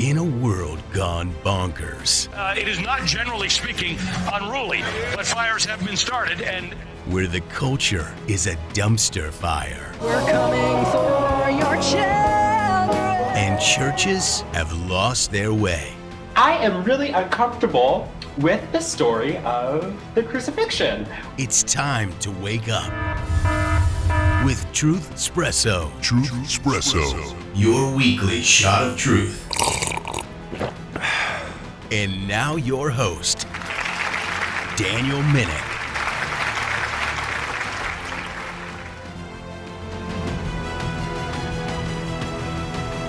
In a world gone bonkers. It is not, generally speaking, unruly, but fires have been started and... Where the culture is a dumpster fire. We're coming for your children. And churches have lost their way. I am really uncomfortable with the story of the crucifixion. It's time to wake up with Truthspresso. Truthspresso. Your weekly shot of truth. And now your host, Daniel Minnick.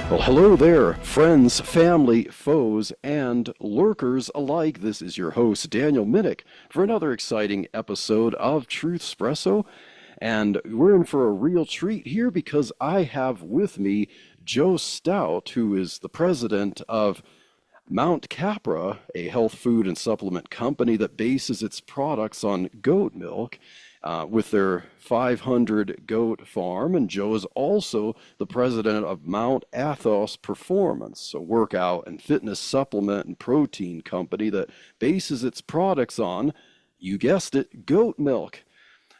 Well, hello there, friends, family, foes, and lurkers alike. This is your host, Daniel Minnick, for another exciting episode of Truthspresso. And we're in for a real treat here because I have with me Joe Stout, who is the president of Mt. Capra, a health food and supplement company that bases its products on goat milk. With their 500 goat farm, and Joe is also the president of Athos Performance, a workout and fitness supplement and protein company that bases its products on, you guessed it, goat milk.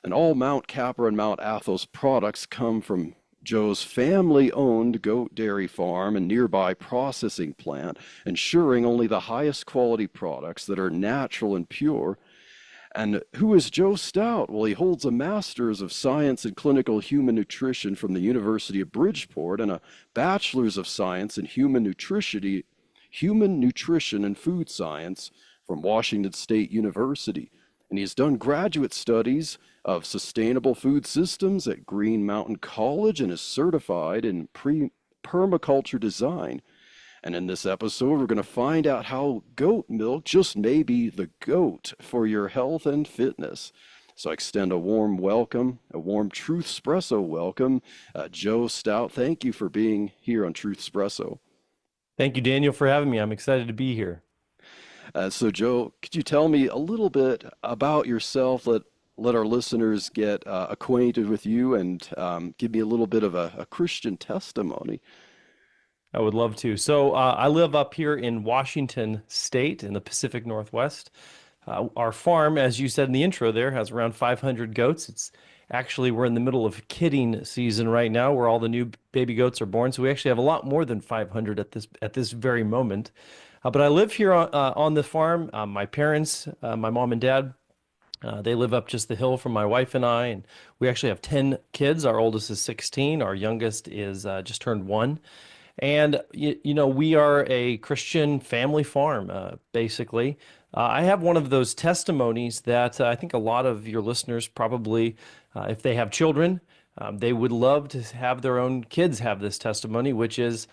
And all Mt. Capra and Mt. Athos products come from Joe's family-owned goat dairy farm and nearby processing plant, ensuring only the highest quality products that are natural and pure. And who is Joe Stout? Well, he holds a Master's of Science in Clinical Human Nutrition from the University of Bridgeport and a Bachelor's of Science in Human Nutrition and Food Science from Washington State University. And he has done graduate studies of sustainable food systems at Green Mountain College and is certified in permaculture design. And in this episode, we're going to find out how goat milk just may be the GOAT for your health and fitness. So I extend a warm welcome, a warm Truthspresso welcome. Joe Stout, thank you for being here on Truthspresso. Thank you, Daniel, for having me. I'm excited to be here. So Joe, could you tell me a little bit about yourself? Let our listeners get acquainted with you and give me a little bit of a Christian testimony. I would love to. So I live up here in Washington State in the Pacific Northwest. Our farm, as you said in the intro there, has around 500 goats. We're in the middle of kidding season right now where all the new baby goats are born. So we actually have a lot more than 500 at this very moment. But I live here on the farm. My parents, my mom and dad, they live up just the hill from my wife and I. And we actually have 10 kids. Our oldest is 16. Our youngest is just turned 1. And, we are a Christian family farm, basically. I have one of those testimonies that I think a lot of your listeners probably, if they have children, they would love to have their own kids have this testimony, which is,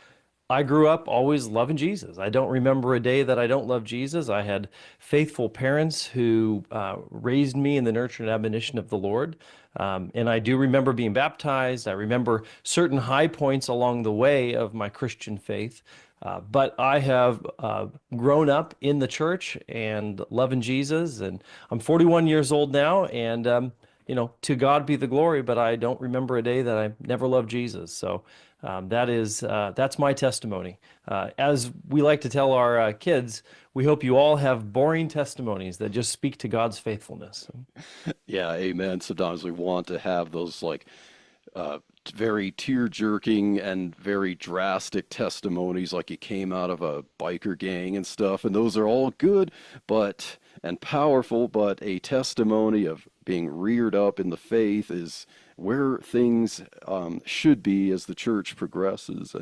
I grew up always loving Jesus. I don't remember a day that I don't love Jesus. I had faithful parents who raised me in the nurture and admonition of the Lord. And I do remember being baptized. I remember certain high points along the way of my Christian faith. But I have grown up in the church and loving Jesus. And I'm 41 years old now. And, to God be the glory, but I don't remember a day that I never loved Jesus. So that's my testimony. As we like to tell our kids, we hope you all have boring testimonies that just speak to God's faithfulness. Yeah, amen. Sometimes we want to have those very tear-jerking and very drastic testimonies like you came out of a biker gang and stuff, and those are all good and powerful, but a testimony of being reared up in the faith is where things should be as the church progresses.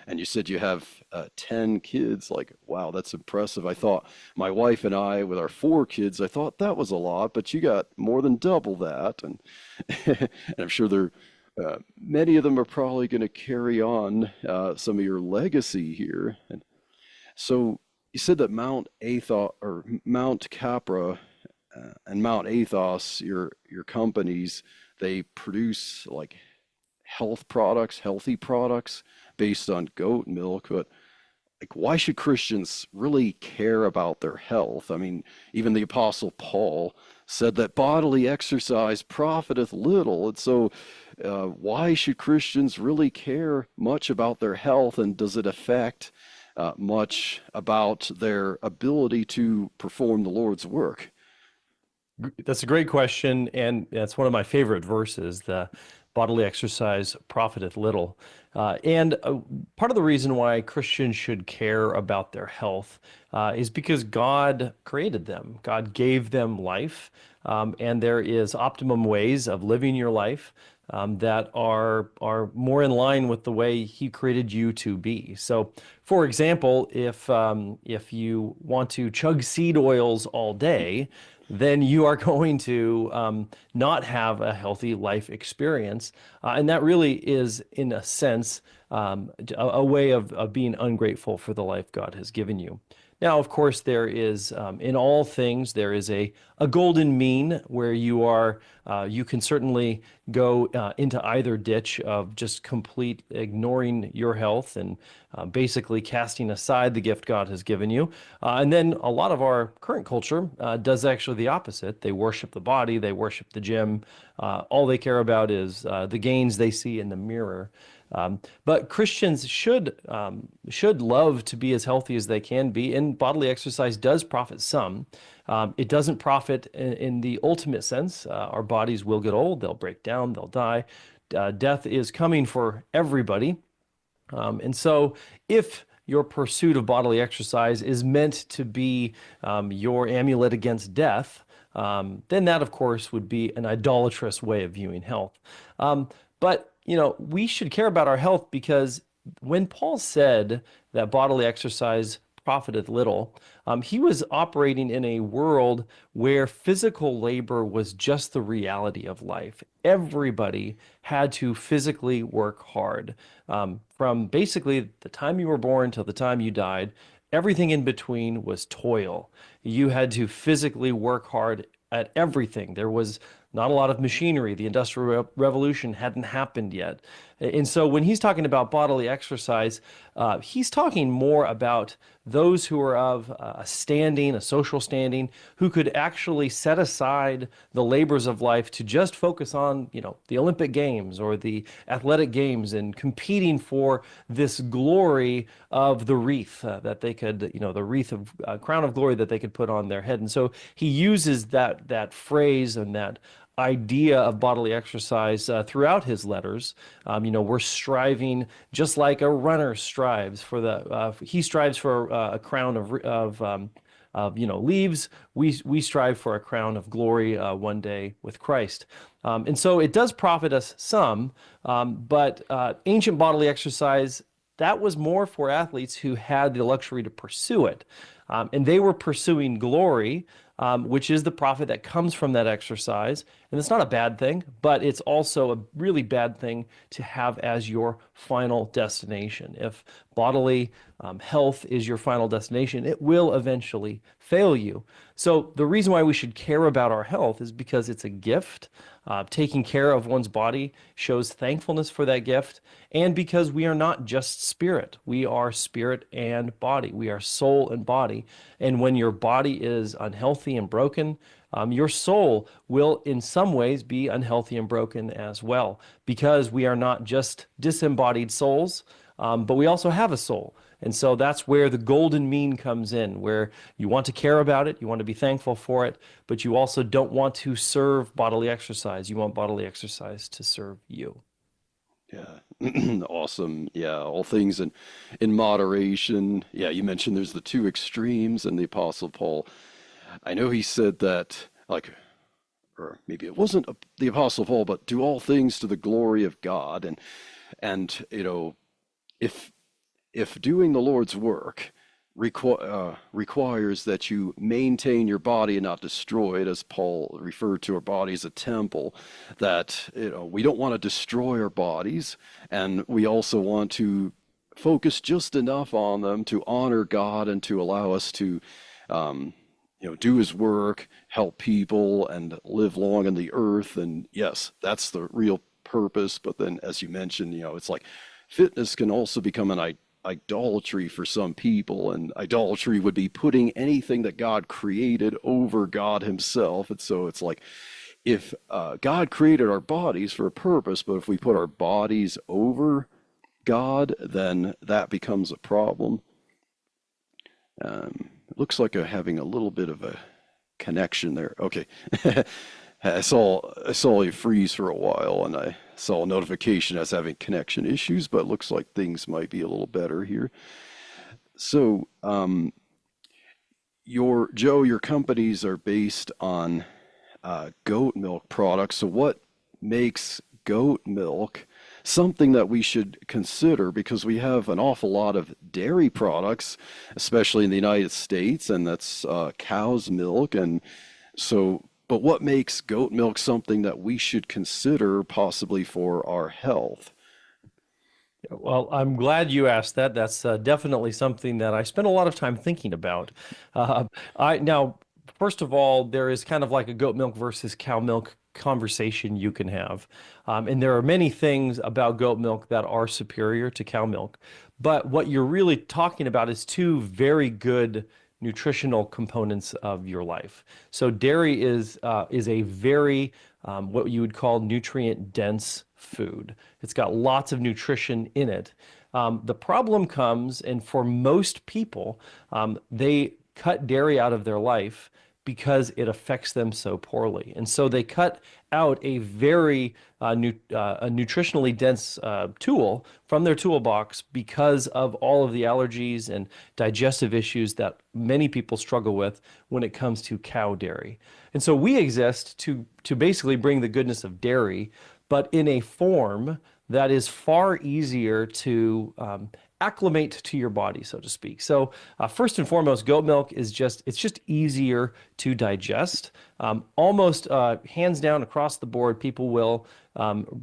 And you said you have 10 kids. Wow, that's impressive. I thought my wife and I, with our 4 kids, I thought that was a lot, but you got more than double that. And, and I'm sure many of them are probably going to carry on some of your legacy here. And so you said that Mt. Capra and Mt. Athos, your companies, they produce healthy products based on goat milk. But why should Christians really care about their health? I mean, even the Apostle Paul said that bodily exercise profiteth little. And so why should Christians really care much about their health? And does it affect much about their ability to perform the Lord's work? That's a great question, and that's one of my favorite verses. The bodily exercise profiteth little. And part of the reason why Christians should care about their health is because God created them. God gave them life, and there is optimum ways of living your life that are more in line with the way He created you to be. So, for example, if you want to chug seed oils all day, then you are going to not have a healthy life experience. And that really is, in a sense, a way of being ungrateful for the life God has given you. Now, of course, there is, in all things, there is a golden mean where you can certainly go into either ditch of just complete ignoring your health and basically casting aside the gift God has given you. And then a lot of our current culture does actually the opposite. They worship the body, they worship the gym. All they care about is the gains they see in the mirror. But Christians should love to be as healthy as they can be, and bodily exercise does profit some. It doesn't profit in the ultimate sense. Our bodies will get old, they'll break down, they'll die. Death is coming for everybody. And so if your pursuit of bodily exercise is meant to be your amulet against death, then that, of course, would be an idolatrous way of viewing health. But we should care about our health because when Paul said that bodily exercise profiteth little, he was operating in a world where physical labor was just the reality of life. Everybody had to physically work hard. From basically the time you were born till the time you died, everything in between was toil. You had to physically work hard at everything. There was not a lot of machinery. The Industrial Revolution hadn't happened yet. And so when he's talking about bodily exercise, he's talking more about those who are of a social standing, who could actually set aside the labors of life to just focus on, the Olympic Games or the athletic games and competing for this glory of the wreath that they could, the wreath of crown of glory that they could put on their head. And so he uses that phrase and that idea of bodily exercise throughout his letters. We're striving just like a runner strives for he strives for a crown of leaves. We strive for a crown of glory one day with Christ. And so it does profit us some, but ancient bodily exercise, that was more for athletes who had the luxury to pursue it. And they were pursuing glory, which is the profit that comes from that exercise. And it's not a bad thing, but it's also a really bad thing to have as your final destination. If bodily health is your final destination, it will eventually fail you. So the reason why we should care about our health is because it's a gift. Taking care of one's body shows thankfulness for that gift, and because we are not just spirit. We are spirit and body. We are soul and body. And when your body is unhealthy and broken, your soul will in some ways be unhealthy and broken as well, because we are not just disembodied souls, but we also have a soul. And so that's where the golden mean comes in, where you want to care about it, you want to be thankful for it, but you also don't want to serve bodily exercise. You want bodily exercise to serve you. Yeah, awesome. Yeah, all things in moderation. Yeah, you mentioned there's the two extremes, and the Apostle Paul, I know he said that, or maybe it wasn't the Apostle Paul, but do all things to the glory of God. And if doing the Lord's work requires that you maintain your body and not destroy it, as Paul referred to our body as a temple, that we don't want to destroy our bodies, and we also want to focus just enough on them to honor God and to allow us to do his work, help people, and live long on the earth. And yes, that's the real purpose. But then, as you mentioned, it's like fitness can also become an idolatry for some people, and idolatry would be putting anything that God created over God himself. And so it's like, if God created our bodies for a purpose, but if we put our bodies over God, then that becomes a problem. It looks like I'm having a little bit of a connection there. Okay. I saw you freeze for a while, and I saw a notification as having connection issues, but it looks like things might be a little better here. So, your companies are based on goat milk products. So, what makes goat milk something that we should consider? Because we have an awful lot of dairy products, especially in the United States, and that's cow's milk. And so, but what makes goat milk something that we should consider possibly for our health? Well, I'm glad you asked that. That's definitely something that I spend a lot of time thinking about. Uh, now, first of all, there is kind of like a goat milk versus cow milk conversation you can have. And there are many things about goat milk that are superior to cow milk. But what you're really talking about is two very good nutritional components of your life. So dairy is a very what you would call nutrient dense food. It's got lots of nutrition in it. The problem comes, and for most people, they cut dairy out of their life because it affects them so poorly. And so they cut out a very a nutritionally dense tool from their toolbox because of all of the allergies and digestive issues that many people struggle with when it comes to cow dairy. And so we exist to basically bring the goodness of dairy, but in a form that is far easier to acclimate to your body, so to speak. So first and foremost, goat milk is just easier to digest. Almost hands down across the board, people will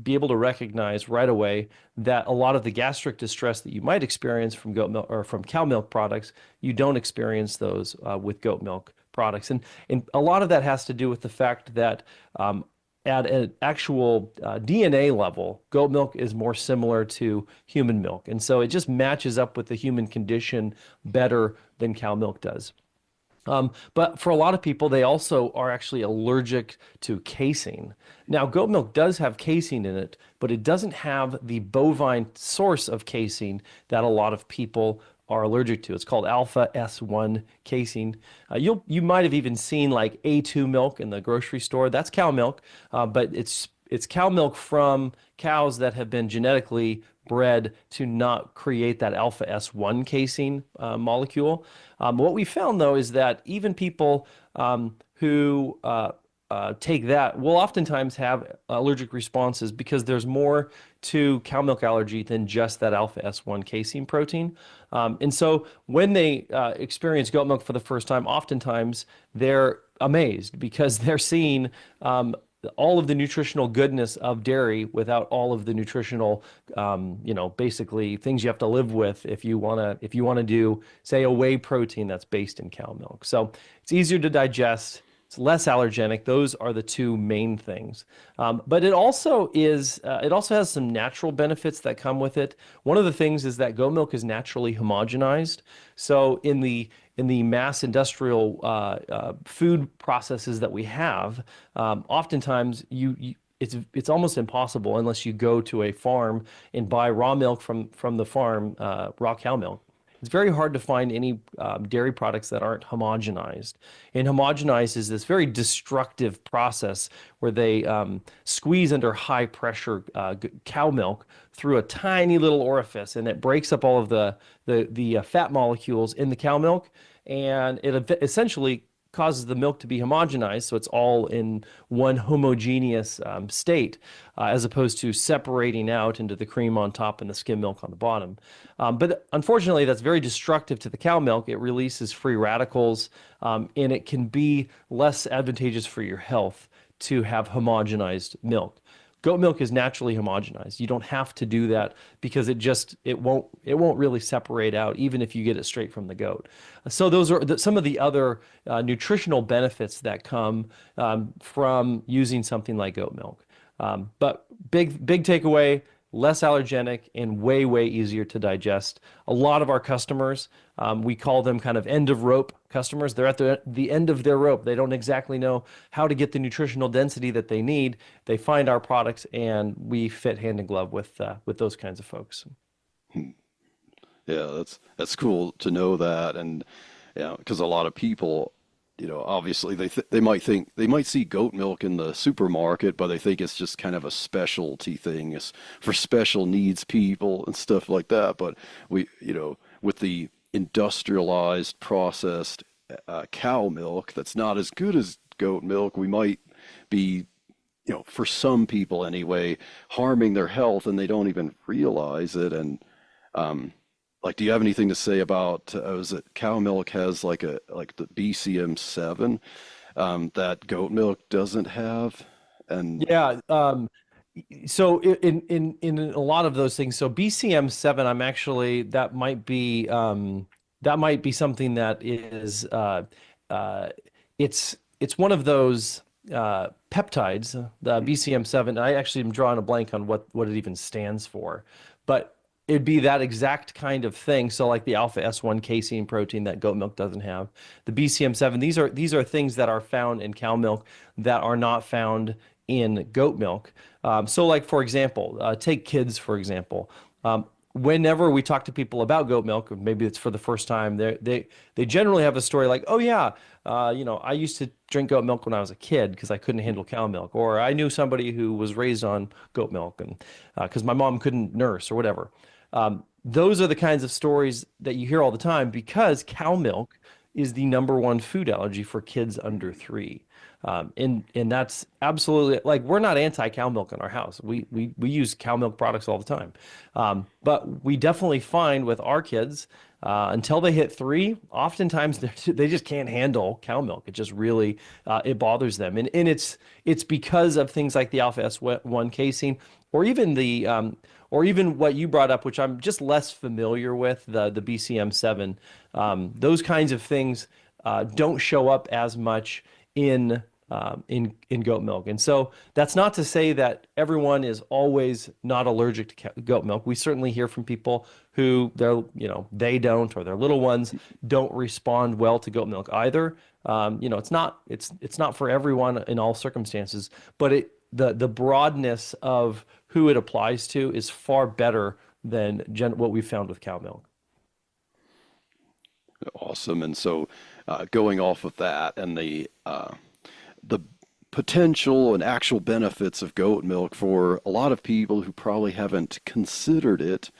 be able to recognize right away that a lot of the gastric distress that you might experience from goat milk or from cow milk products, you don't experience those with goat milk products. And a lot of that has to do with the fact that at an actual DNA level, goat milk is more similar to human milk. And so it just matches up with the human condition better than cow milk does. But for a lot of people, they also are actually allergic to casein. Now, goat milk does have casein in it, but it doesn't have the bovine source of casein that a lot of people are allergic to. It's called alpha S1 casein. You might have even seen like A2 milk in the grocery store. That's cow milk, but it's cow milk from cows that have been genetically bred to not create that alpha S1 casein molecule. What we found though is that even people who take that will oftentimes have allergic responses because there's more to cow milk allergy than just that alpha S1 casein protein. And so when they experience goat milk for the first time, oftentimes they're amazed because they're seeing all of the nutritional goodness of dairy without all of the nutritional, basically things you have to live with if you wanna do, say, a whey protein that's based in cow milk. So it's easier to digest. It's less allergenic. Those are the two main things. But it also has some natural benefits that come with it. One of the things is that goat milk is naturally homogenized. So in the mass industrial food processes that we have, oftentimes it's almost impossible unless you go to a farm and buy raw milk from the farm, raw cow milk. It's very hard to find any dairy products that aren't homogenized. And homogenized is this very destructive process where they squeeze under high pressure cow milk through a tiny little orifice, and it breaks up all of the fat molecules in the cow milk, and it essentially causes the milk to be homogenized, so it's all in one homogeneous state, as opposed to separating out into the cream on top and the skim milk on the bottom. But unfortunately, that's very destructive to the cow milk. It releases free radicals, and it can be less advantageous for your health to have homogenized milk. Goat milk is naturally homogenized. You don't have to do that because it won't really separate out even if you get it straight from the goat. So those are some of the other nutritional benefits that come from using something like goat milk. But big takeaway: less allergenic and way easier to digest. A lot of our customers, we call them kind of end of rope customers. They're at the end of their rope. They don't exactly know how to get the nutritional density that they need. They find our products, and we fit hand in glove with those kinds of folks. Yeah, that's cool to know that. And Yeah, because a lot of people, obviously they might see goat milk in the supermarket, but they think it's just kind of a specialty thing. It's for special needs people and stuff like that. But with the industrialized, processed cow milk that's not as good as goat milk, we might be, for some people anyway, harming their health and they don't even realize it. And like, do you have anything to say about is it cow milk has like the BCM7 that goat milk doesn't have? And Yeah. So in a lot of those things, so BCM7, I'm actually that might be something that is uh, it's one of those peptides, the BCM7. I actually am drawing a blank on what it even stands for, but it'd be that exact kind of thing. So like the alpha S1 casein protein that goat milk doesn't have, the BCM7, these are things that are found in cow milk that are not found in goat milk. So like, for example, take kids, for example. Whenever we talk to people about goat milk, or maybe it's for the first time, they generally have a story like, oh yeah, I used to drink goat milk when I was a kid because I couldn't handle cow milk, or I knew somebody who was raised on goat milk and because my mom couldn't nurse or whatever. Those are the kinds of stories that you hear all the time because cow milk is the number one food allergy for kids under 3. And that's absolutely, like, we're not anti-cow milk in our house. We use cow milk products all the time. But we definitely find with our kids, until they hit 3, oftentimes they just can't handle cow milk. It just really it bothers them. And it's because of things like the alpha S1 casein, or even or even what you brought up, which I'm just less familiar with, the BCM7. Those kinds of things don't show up as much in goat milk. And so that's not to say that everyone is always not allergic to goat milk. We certainly hear from people who they don't, or their little ones don't respond well to goat milk either. It's not for everyone in all circumstances, but the broadness of who it applies to is far better than what we found with cow milk. awesome. And so, going off of that and the potential and actual benefits of goat milk for a lot of people who probably haven't considered it.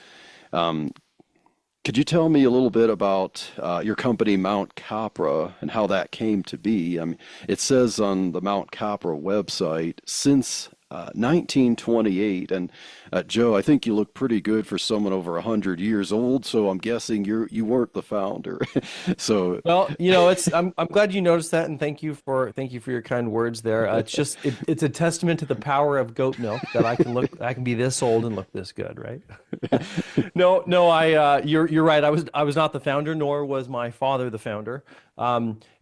Could you tell me a little bit about your company, Mount Capra, and how that came to be? I mean, it says on the Mount Capra website, since 1928, and Joe, I think you look pretty good for someone over 100 years old, so I'm guessing you weren't the founder. So, well, I'm glad you noticed that, and thank you for your kind words there. It's a testament to the power of goat milk that I can be this old and look this good, right? No, you're right. I was not the founder, nor was my father the founder.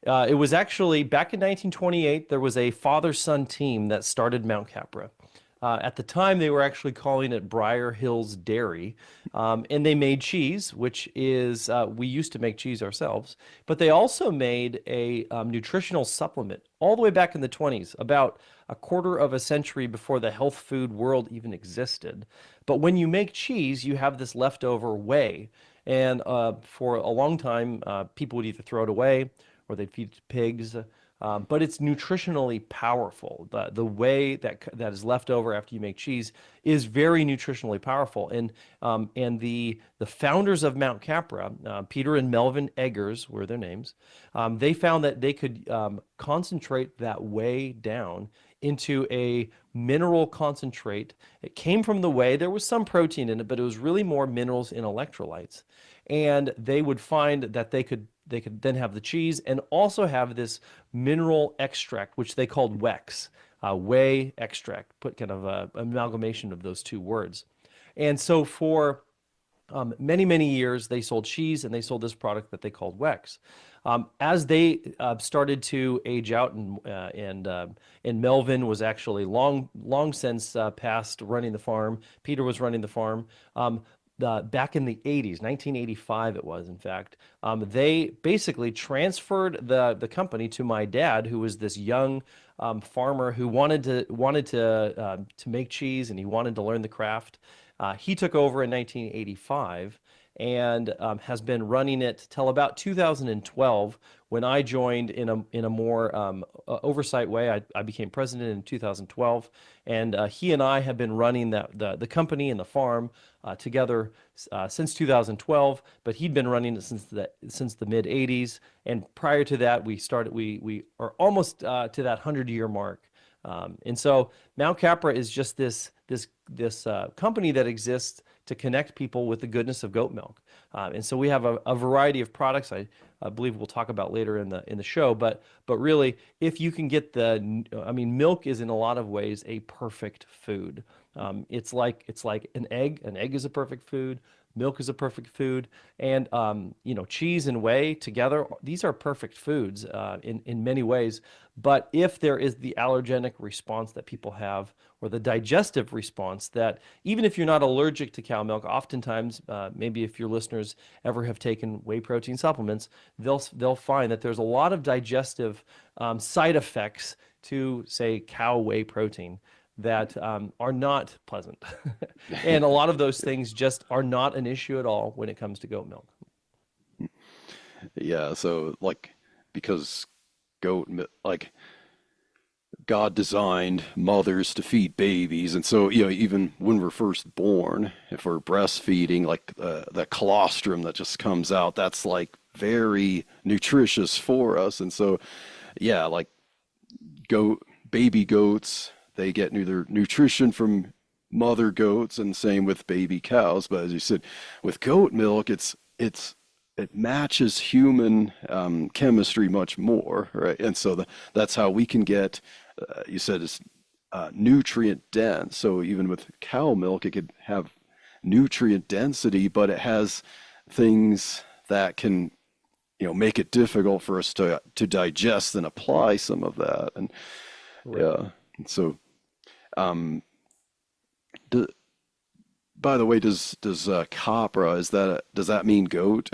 It was actually back in 1928. There was a father-son team that started Mount Capra. At the time, they were actually calling it Briar Hills Dairy, and they made cheese, which is we used to make cheese ourselves. But they also made a nutritional supplement all the way back in the 20s, about a quarter of a century before the health food world even existed. But when you make cheese, you have this leftover whey. And for a long time, people would either throw it away or they'd feed it to pigs. But it's nutritionally powerful. The whey that is left over after you make cheese is very nutritionally powerful. And the founders of Mount Capra, Peter and Melvin Eggers were their names. They found that they could concentrate that whey down into a mineral concentrate. It came from the whey. There was some protein in it, but it was really more minerals and electrolytes. And they would find that they could then have the cheese and also have this mineral extract, which they called WEX, whey extract, put kind of an amalgamation of those two words. And so for many, many years, they sold cheese and they sold this product that they called WEX. As they started to age out, and Melvin was actually long since past running the farm. Peter was running the farm. Back in the 80s, 1985 it was, in fact, they basically transferred the company to my dad, who was this young farmer who wanted to make cheese, and he wanted to learn the craft. He took over in 1985 and has been running it till about 2012 when I joined in a more oversight way. I became president in 2012, and he and I have been running the company and the farm together since 2012. But he'd been running it since the mid 80s, and prior to that, we are almost to that 100-year mark. And so Mount Capra is just this company that exists to connect people with the goodness of goat milk. And so we have a variety of products. I believe we'll talk about later in the show. But really, if you can get milk is in a lot of ways a perfect food. It's like an egg. An egg is a perfect food. Milk is a perfect food, and cheese and whey together, these are perfect foods in many ways. But if there is the allergenic response that people have, or the digestive response, that even if you're not allergic to cow milk, oftentimes, maybe if your listeners ever have taken whey protein supplements, they'll find that there's a lot of digestive side effects to, say, cow whey protein that are not pleasant. And a lot of those things just are not an issue at all when it comes to goat milk. Yeah, so because God designed mothers to feed babies, and so even when we're first born, if we're breastfeeding, the colostrum that just comes out, that's very nutritious for us. And so baby goats, they get their nutrition from mother goats, and same with baby cows. But as you said, with goat milk, it matches human chemistry much more, right? And so that's how we can get, you said, it's nutrient dense. So even with cow milk, it could have nutrient density, but it has things that can make it difficult for us to digest and apply some of that. And right. So, by the way, does Capra, does that mean goat?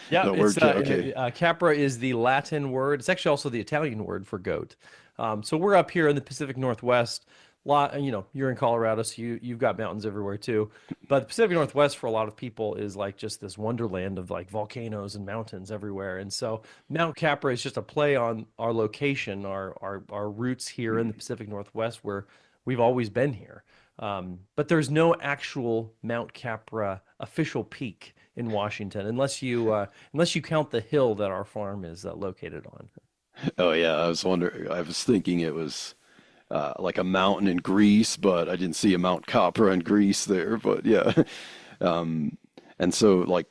Yeah, The word, okay. Capra is the Latin word. It's actually also the Italian word for goat. So we're up here in the Pacific Northwest. You're in Colorado, so you've got mountains everywhere too. But the Pacific Northwest, for a lot of people, is just this wonderland of volcanoes and mountains everywhere. And so Mount Capra is just a play on our location, our roots here in the Pacific Northwest, where we've always been here. But there's no actual Mount Capra official peak in Washington, unless you count the hill that our farm is located on. Oh yeah, I was thinking it was like a mountain in Greece, but I didn't see a Mount Capra in Greece there. But yeah, and so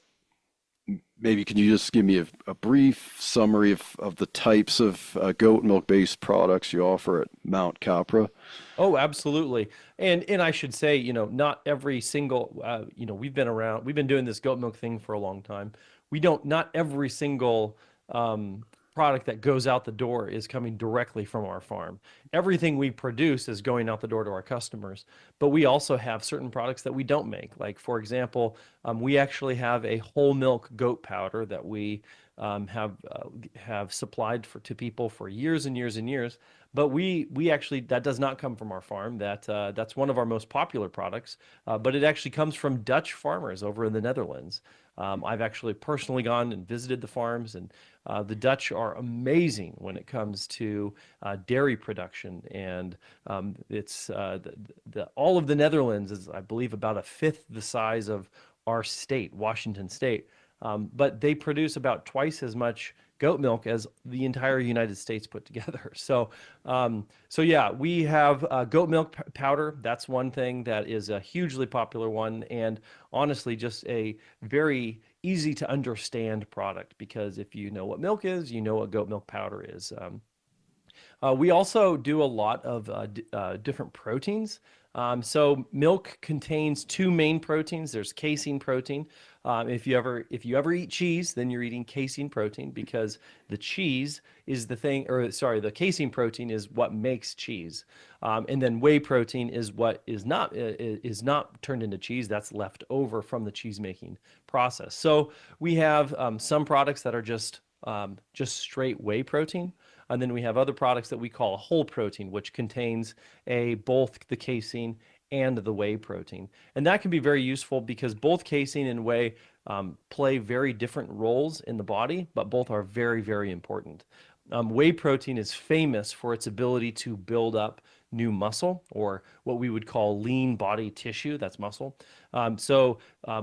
maybe can you just give me a brief summary of the types of goat milk based products you offer at Mount Capra? Oh, absolutely. And I should say, not every single, we've been doing this goat milk thing for a long time. Not every single product that goes out the door is coming directly from our farm. Everything we produce is going out the door to our customers, but we also have certain products that we don't make. Like, for example, we actually have a whole milk goat powder that we have supplied to people for years and years and years. But we actually, that does not come from our farm. That's one of our most popular products, but it actually comes from Dutch farmers over in the Netherlands. I've actually personally gone and visited the farms, and the Dutch are amazing when it comes to dairy production. And it's all of the Netherlands is, I believe, about a fifth the size of our state, Washington State. But they produce about twice as much goat milk as the entire United States put together. So yeah, we have goat milk powder. That's one thing that is a hugely popular one, and honestly, just a very easy to understand product, because if you know what milk is, you know what goat milk powder is. We also do a lot of different proteins. So milk contains two main proteins. There's casein protein. If you ever eat cheese, then you're eating casein protein, because the cheese is the casein protein is what makes cheese. And then whey protein is what is not turned into cheese. That's left over from the cheese making process. So we have some products that are just straight whey protein. And then we have other products that we call whole protein, which contains both the casein and the whey protein. And that can be very useful because both casein and whey play very different roles in the body, but both are very, very important. Whey protein is famous for its ability to build up new muscle, or what we would call lean body tissue. That's muscle.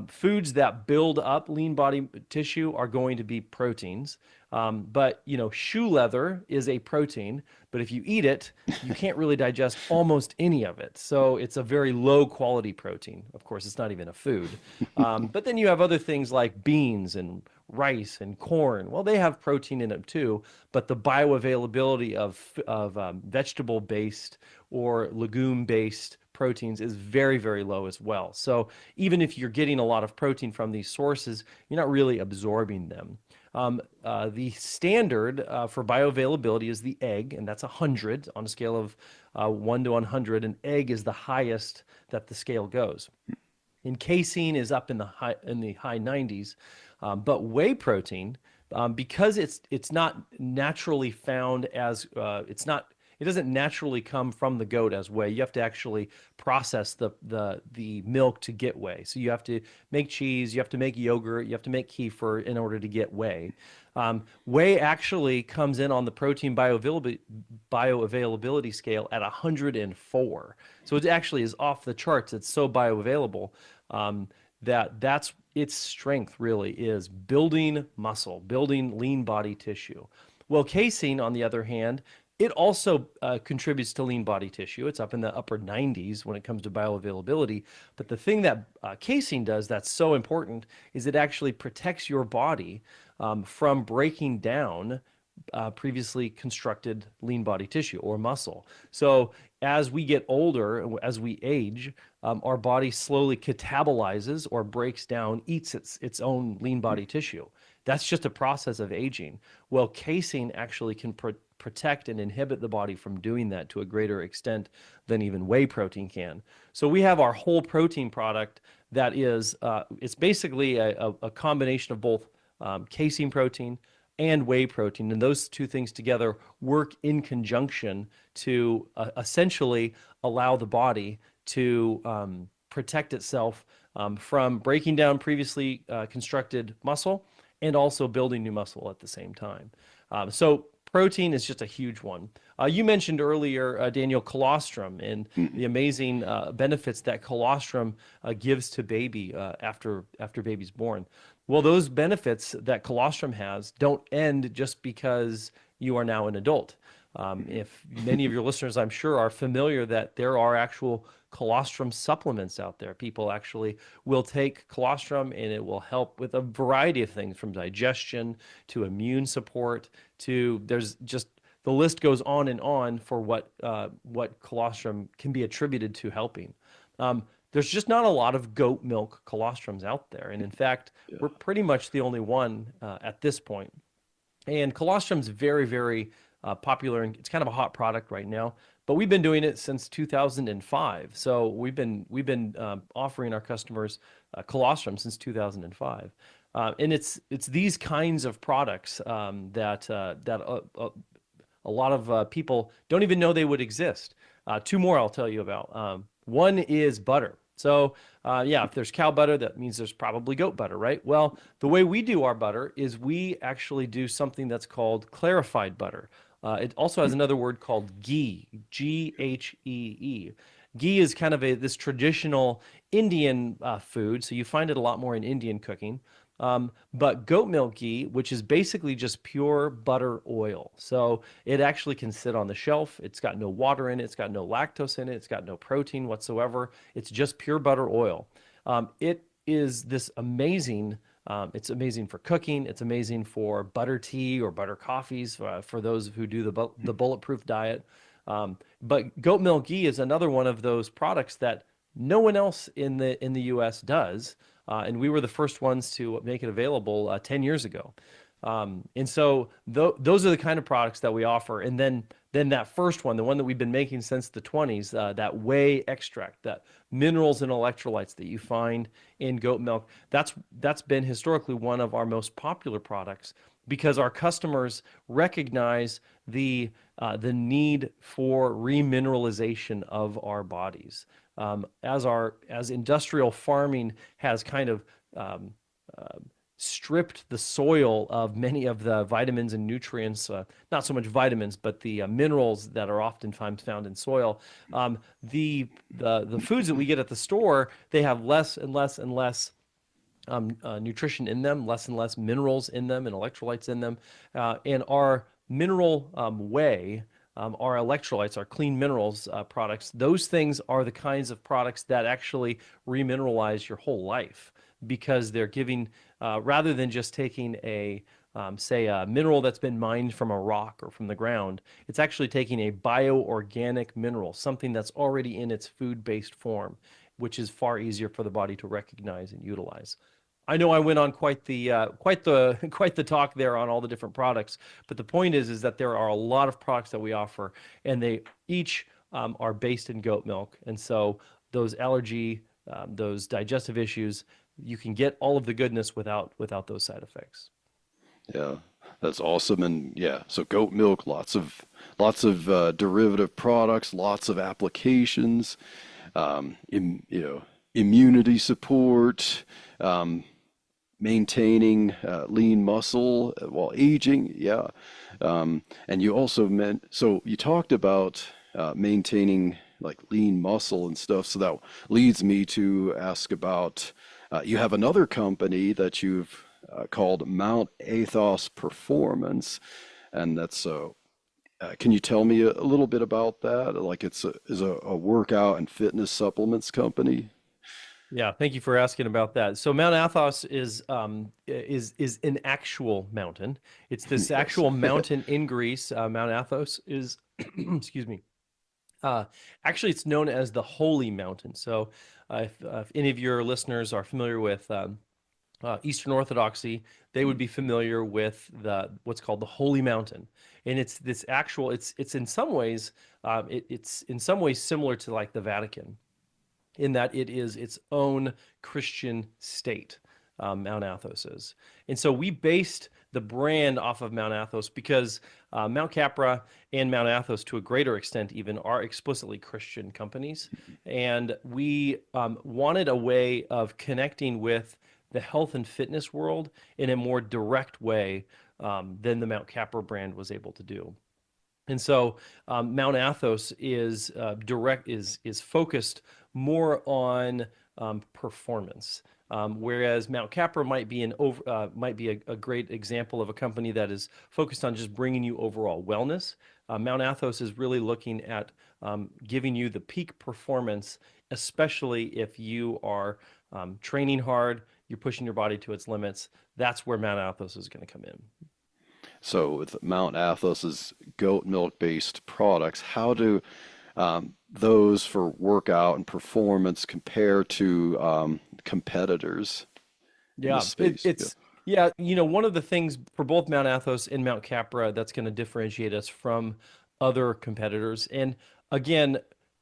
Foods that build up lean body tissue are going to be proteins. But shoe leather is a protein, but if you eat it, you can't really digest almost any of it. So it's a very low quality protein. Of course, it's not even a food. But then you have other things like beans and rice and corn. Well, they have protein in them too, but the bioavailability of vegetable-based or legume-based proteins is very, very low as well. So even if you're getting a lot of protein from these sources, you're not really absorbing them. The standard for bioavailability is the egg, and that's 100 on a scale of 1 to 100. An egg is the highest that the scale goes. And casein is up in the high 90s, but whey protein, because it's not naturally found as it doesn't naturally come from the goat as whey. You have to actually process the milk to get whey. So you have to make cheese, you have to make yogurt, you have to make kefir in order to get whey. Whey actually comes in on the protein bioavailability scale at 104. So it actually is off the charts. It's so bioavailable that's its strength really is building muscle, building lean body tissue. Well, casein, on the other hand, it also contributes to lean body tissue. It's up in the upper 90s when it comes to bioavailability. But the thing that casein does that's so important is it actually protects your body from breaking down previously constructed lean body tissue or muscle. So as we get older, as we age, our body slowly catabolizes or breaks down, eats its own lean body tissue. That's just a process of aging. Well, casein actually can protect and inhibit the body from doing that to a greater extent than even whey protein can. So we have our whole protein product that is, it's basically a combination of both casein protein and whey protein. And those two things together work in conjunction to essentially allow the body to protect itself from breaking down previously constructed muscle and also building new muscle at the same time. So protein is just a huge one. You mentioned earlier, Daniel, colostrum and the amazing benefits that colostrum gives to baby after baby's born. Well, those benefits that colostrum has don't end just because you are now an adult. If many of your listeners, I'm sure, are familiar that there are actual colostrum supplements out there. People actually will take colostrum and it will help with a variety of things from digestion to immune support to there's just the list goes on for what colostrum can be attributed to helping. There's just not a lot of goat milk colostrums out there. And in fact, we're pretty much the only one at this point. And colostrum's very, very popular, and it's kind of a hot product right now. But we've been doing it since 2005. So we've been offering our customers colostrum since 2005. And it's these kinds of products that a lot of people don't even know they would exist. Two more I'll tell you about. One is butter. So if there's cow butter, that means there's probably goat butter, right? Well, the way we do our butter is we actually do something that's called clarified butter. It also has another word called ghee, G-H-E-E. Ghee is kind of this traditional Indian food, so you find it a lot more in Indian cooking. But goat milk ghee, which is basically just pure butter oil. So it actually can sit on the shelf. It's got no water in it. It's got no lactose in it. It's got no protein whatsoever. It's just pure butter oil. It is this amazing, it's amazing for cooking. It's amazing for butter tea or butter coffees for those who do the bulletproof diet. But goat milk ghee is another one of those products that no one else in the U.S. does. And we were the first ones to make it available 10 years ago. And so those are the kind of products that we offer. And then that first one, the one that we've been making since the 20s, that whey extract, that minerals and electrolytes that you find in goat milk, that's been historically one of our most popular products because our customers recognize the need for remineralization of our bodies. as industrial farming has kind of stripped the soil of many of the vitamins and nutrients, not so much vitamins, but the minerals that are oftentimes found in soil. The foods that we get at the store, they have less and less and less nutrition in them, less and less minerals in them and electrolytes in them. And our mineral whey, our electrolytes, our clean minerals products, those things are the kinds of products that actually remineralize your whole life, because they're giving, rather than just taking say a mineral that's been mined from a rock or from the ground, it's actually taking a bioorganic mineral, something that's already in its food-based form, which is far easier for the body to recognize and utilize. I know I went on quite the talk there on all the different products, but the point is that there are a lot of products that we offer, and they each are based in goat milk, and so those allergy, those digestive issues, you can get all of the goodness without those side effects. Yeah, that's awesome. And yeah, so goat milk, lots of derivative products, lots of applications, immunity support, maintaining lean muscle while aging. Yeah, and you also you talked about maintaining like lean muscle and stuff. So that leads me to ask about. You have another company that you've called Athos Performance, and that's can you tell me a little bit about that? Like is a workout and fitness supplements company. Yeah, thank you for asking about that. So Mount Athos is an actual mountain. It's this Yes. actual mountain in Greece. Mount Athos is, excuse me. Actually, it's known as the Holy Mountain. So, if any of your listeners are familiar with Eastern Orthodoxy, they would be familiar with what's called the Holy Mountain, and it's this actual. It's in some ways, it's in some ways similar to like the Vatican, in that it is its own Christian state. Mount Athos is. And so we based the brand off of Mount Athos because Mount Capra and Mount Athos, to a greater extent even, are explicitly Christian companies. And we wanted a way of connecting with the health and fitness world in a more direct way than the Mount Capra brand was able to do. And so Mount Athos is focused more on performance. Whereas Mount Capra might be a great example of a company that is focused on just bringing you overall wellness. Mount Athos is really looking at giving you the peak performance, especially if you are training hard, you're pushing your body to its limits. That's where Mount Athos is going to come in. So with Mount Athos's goat milk based products, how do those for workout and performance compare to competitors in Yeah, this space? one of the things for both Mount Athos and Mount Capra that's going to differentiate us from other competitors, and again,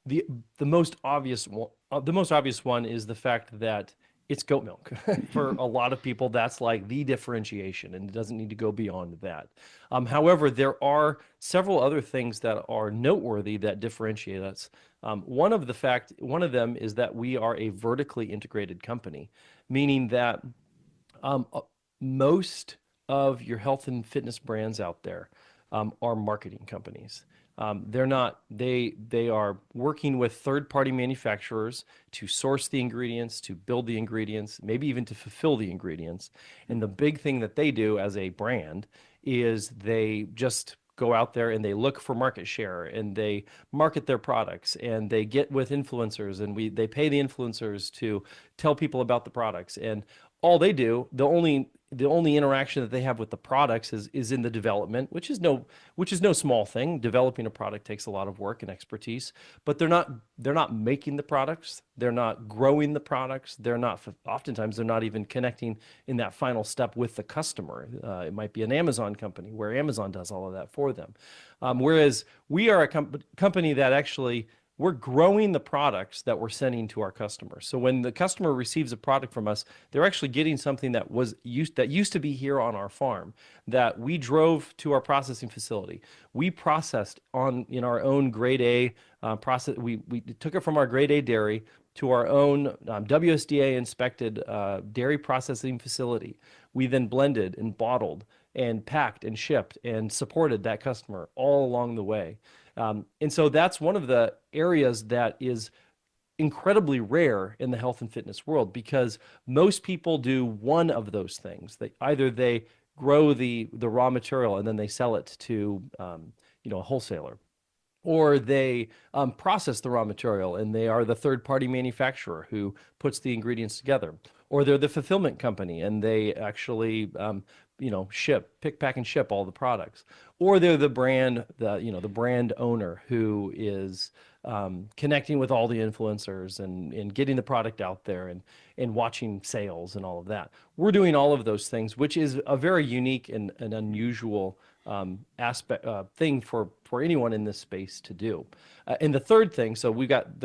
the most obvious one is the fact that it's goat milk. For a lot of people, that's like the differentiation, and it doesn't need to go beyond that. However, there are several other things that are noteworthy that differentiate us. One of them is that we are a vertically integrated company, meaning that most of your health and fitness brands out there are marketing companies. They are working with third-party manufacturers to source the ingredients, to build the ingredients, maybe even to fulfill the ingredients. And the big thing that they do as a brand is they just go out there and they look for market share, and they market their products, and they get with influencers, and they pay the influencers to tell people about the products. And all they do, the only interaction that they have with the products is in the development, which is no small thing. Developing a product takes a lot of work and expertise, but they're not making the products, they're not growing the products, oftentimes they're not even connecting in that final step with the customer. It might be an Amazon company where Amazon does all of that for them. Whereas we are a company that actually we're growing the products that we're sending to our customers. So when the customer receives a product from us, they're actually getting something that used to be here on our farm, that we drove to our processing facility. We processed in our own grade A process. We took it from our grade A dairy to our own WSDA inspected dairy processing facility. We then blended and bottled and packed and shipped and supported that customer all along the way. And so that's one of the areas that is incredibly rare in the health and fitness world, because most people do one of those things. They grow the raw material and then they sell it to a wholesaler, or they process the raw material and they are the third-party manufacturer who puts the ingredients together, or they're the fulfillment company and they actually pick, pack, and ship all the products, or they're the brand owner who is connecting with all the influencers and getting the product out there and watching sales and all of that. We're doing all of those things, which is a very unique and an unusual thing for anyone in this space to do. And the third thing, so we got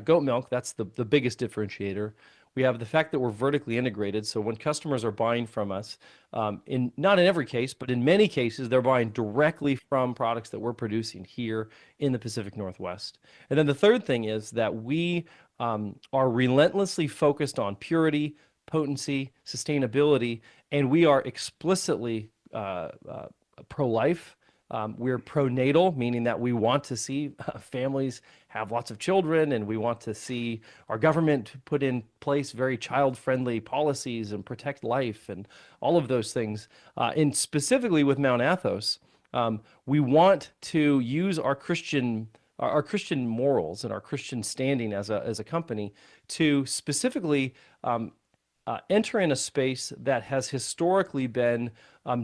goat milk. That's the biggest differentiator. We have the fact that we're vertically integrated. So when customers are buying from us, not in every case, but in many cases, they're buying directly from products that we're producing here in the Pacific Northwest. And then the third thing is that we are relentlessly focused on purity, potency, sustainability, and we are explicitly pro-life. We're pronatal, meaning that we want to see families have lots of children, and we want to see our government put in place very child-friendly policies and protect life and all of those things. And specifically with Mount Athos, we want to use our Christian morals and our Christian standing as a company to specifically enter in a space that has historically been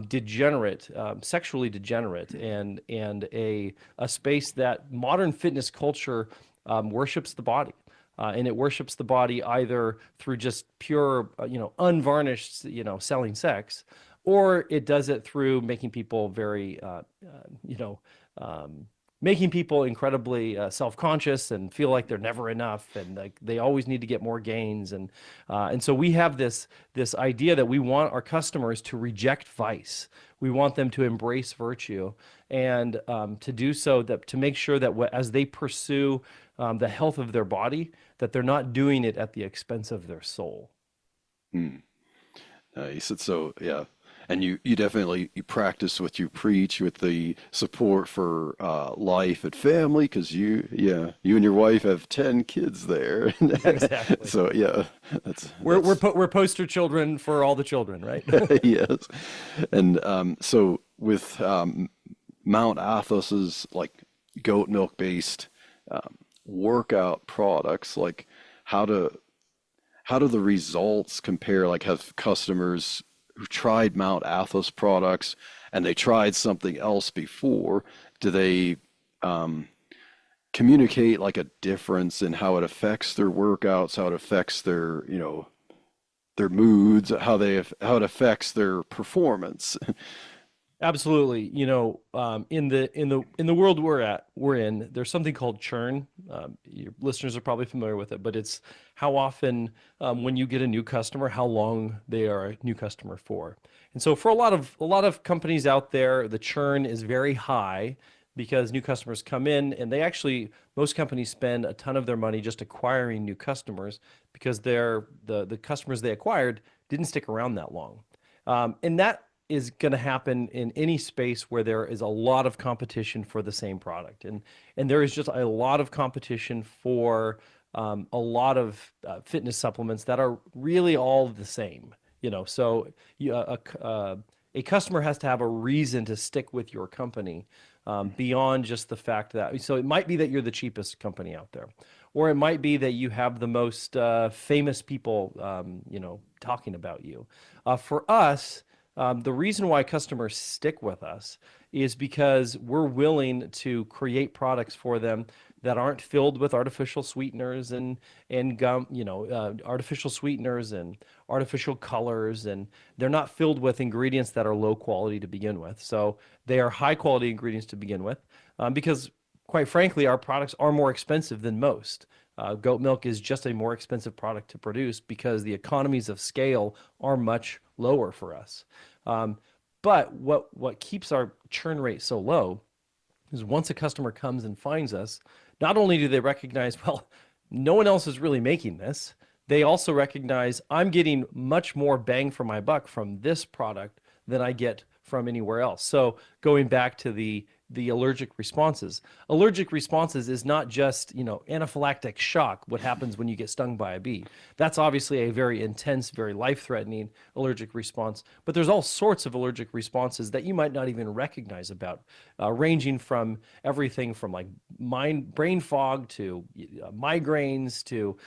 degenerate, sexually degenerate, and a space that modern fitness culture worships the body. And it worships the body either through just pure, unvarnished, selling sex, or it does it through making people very, making people incredibly self-conscious and feel like they're never enough, and like they always need to get more gains. And so we have this idea that we want our customers to reject vice. We want them to embrace virtue, and to do so, to make sure that as they pursue the health of their body, that they're not doing it at the expense of their soul. Nice. So yeah. And you definitely practice what you preach with the support for life and family, because you and your wife have 10 kids there. Exactly. So yeah, we're poster children for all the children, right? Yes. And so with Mount Athos's like goat milk based workout products, like how do the results compare? Like, have customers who tried Mount Athos products and they tried something else before, do they communicate like a difference in how it affects their workouts, how it affects their their moods, how it affects their performance? Absolutely. In the world we're in, there's something called churn. Your listeners are probably familiar with it, but it's how often, when you get a new customer, how long they are a new customer for. And so for a lot of companies out there, the churn is very high because new customers come in, and most companies spend a ton of their money just acquiring new customers because the customers they acquired didn't stick around that long. And that is going to happen in any space where there is a lot of competition for the same product. And there is just a lot of competition for a lot of fitness supplements that are really all the same. So a customer has to have a reason to stick with your company beyond just the fact that, so it might be that you're the cheapest company out there, or it might be that you have the most famous people, talking about you. For us, the reason why customers stick with us is because we're willing to create products for them that aren't filled with artificial sweeteners and gum, artificial sweeteners and artificial colors, and they're not filled with ingredients that are low quality to begin with. So they are high quality ingredients to begin with, because quite frankly, our products are more expensive than most. Goat milk is just a more expensive product to produce because the economies of scale are much lower for us. But what keeps our churn rate so low is once a customer comes and finds us, not only do they recognize, well, no one else is really making this, they also recognize I'm getting much more bang for my buck from this product than I get from anywhere else. So going back to the allergic responses. Allergic responses is not just, anaphylactic shock, what happens when you get stung by a bee. That's obviously a very intense, very life-threatening allergic response, but there's all sorts of allergic responses that you might not even recognize about, ranging from everything from like brain fog to migraines to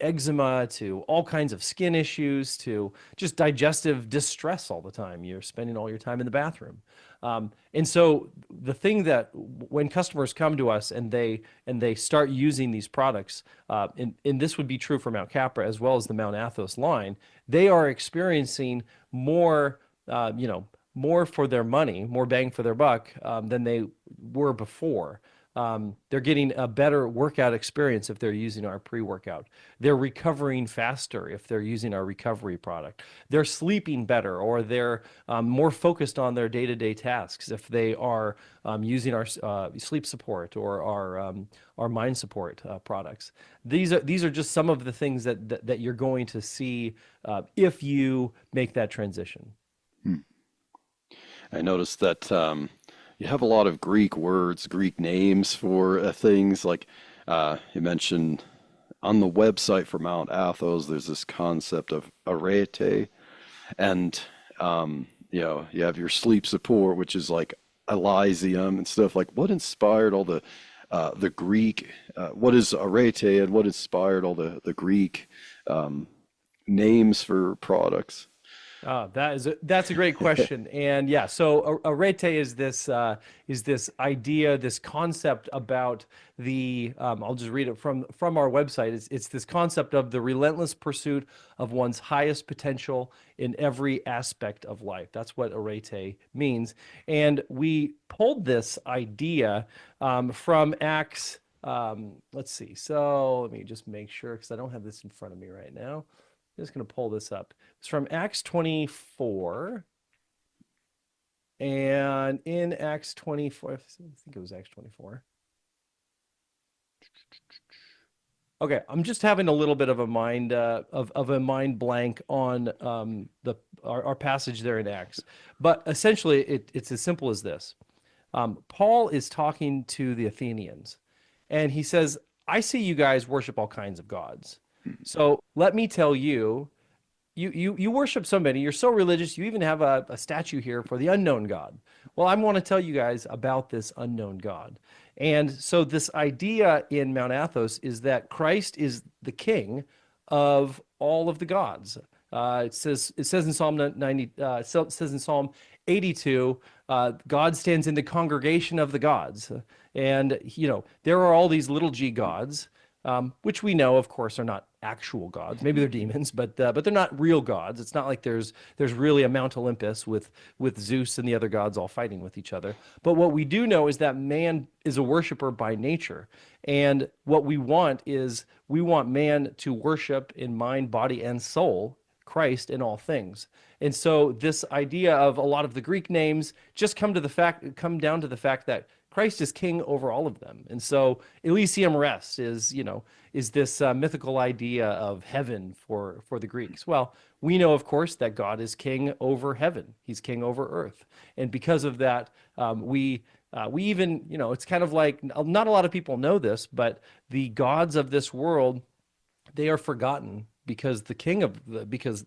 eczema to all kinds of skin issues to just digestive distress all the time. You're spending all your time in the bathroom. And so the thing that when customers come to us and they start using these products, and this would be true for Mount Capra as well as the Mount Athos line, they are experiencing more, more for their money, more bang for their buck than they were before. They're getting a better workout experience if they're using our pre-workout. They're recovering faster if they're using our recovery product. They're sleeping better, or they're more focused on their day-to-day tasks if they are using our sleep support or our mind support products. These are just some of the things that you're going to see if you make that transition. I noticed that you have a lot of Greek words, Greek names for things. Like you mentioned on the website for Mount Athos, there's this concept of arete, and you have your sleep support, which is like Elysium and stuff. Like, what inspired all the Greek? What is arete, and what inspired all the Greek names for products? That's a great question. And yeah, so arete is this idea, this concept about I'll just read it from our website. It's this concept of the relentless pursuit of one's highest potential in every aspect of life. That's what arete means. And we pulled this idea from Acts. Let's see. So let me just make sure, because I don't have this in front of me right now. I'm just going to pull this up. It's from Acts 24. And in Acts 24, I think it was Acts 24. Okay, I'm just having a little bit of a mind of a mind blank on our passage there in Acts. But essentially, it's as simple as this. Paul is talking to the Athenians, and he says, I see you guys worship all kinds of gods. So let me tell you, you worship so many, you're so religious, you even have a statue here for the unknown God. Well, I want to tell you guys about this unknown God. And so this idea in Mount Athos is that Christ is the king of all of the gods. It says in Psalm 90, it says in Psalm 82, God stands in the congregation of the gods. And, there are all these little g gods, which we know, of course, are not actual gods. Maybe they're demons, but they're not real gods. It's not like there's really a Mount Olympus with Zeus and the other gods all fighting with each other. But what we do know is that man is a worshiper by nature. And what we want is man to worship in mind, body, and soul Christ in all things. And so this idea of a lot of the Greek names just come down to the fact that Christ is king over all of them. And so Elysium rest is this mythical idea of heaven for the Greeks. Well, we know, of course, that God is king over heaven. He's king over earth. And because of that, we even, it's kind of like, not a lot of people know this, but the gods of this world, they are forgotten because because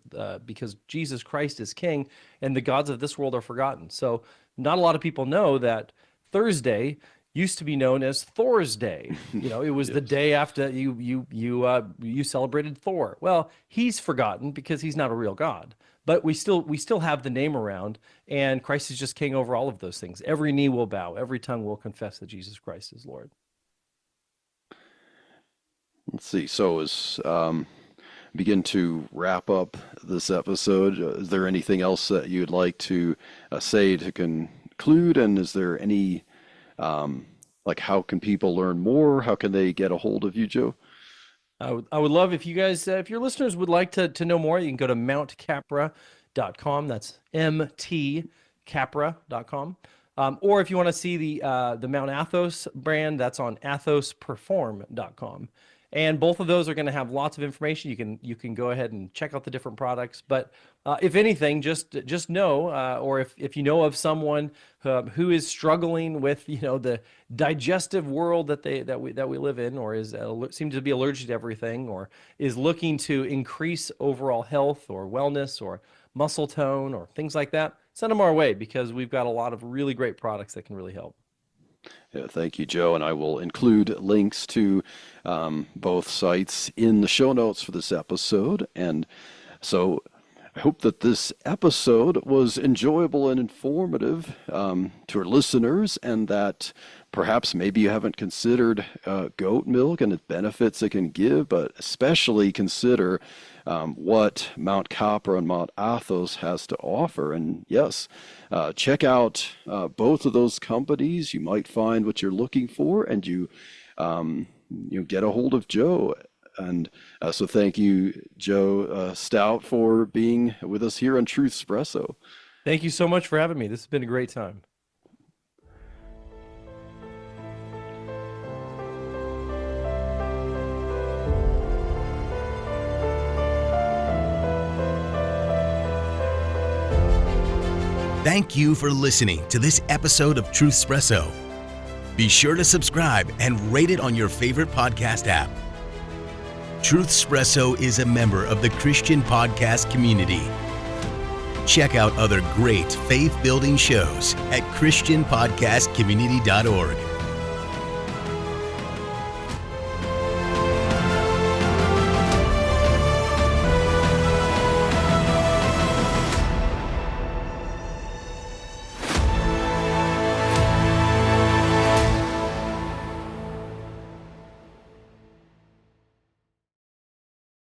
Jesus Christ is king, and the gods of this world are forgotten. So not a lot of people know that Thursday used to be known as Thor's Day. It was the day after you celebrated Thor. Well, he's forgotten because he's not a real God. But we still have the name around, and Christ is just king over all of those things. Every knee will bow, every tongue will confess that Jesus Christ is Lord. Let's see. So as begin to wrap up this episode, is there anything else that you'd like to say to conclude? And is there any like how can people learn more? How can they get a hold of you, Joe? I would love if you guys, if your listeners would like to know more, you can go to mountcapra.com. That's mtcapra.com. Or if you want to see the Mount Athos brand, that's on athosperform.com. And both of those are going to have lots of information. You can go ahead and check out the different products. But if anything, just know, or if you know of someone who is struggling with the digestive world that we live in, or seems to be allergic to everything, or is looking to increase overall health or wellness or muscle tone or things like that, send them our way, because we've got a lot of really great products that can really help. Yeah, thank you, Joe. And I will include links to both sites in the show notes for this episode. And so I hope that this episode was enjoyable and informative to our listeners, and that perhaps maybe you haven't considered goat milk and its benefits it can give, but especially consider what Mount Capra and Mount Athos has to offer. And yes, check out both of those companies. You might find what you're looking for, and you get a hold of Joe. And so thank you, Joe Stout, for being with us here on Truthspresso. Thank you so much for having me. This has been a great time. Thank you for listening to this episode of Truthspresso. Be sure to subscribe and rate it on your favorite podcast app. Truthspresso is a member of the Christian podcast community. Check out other great faith-building shows at christianpodcastcommunity.org.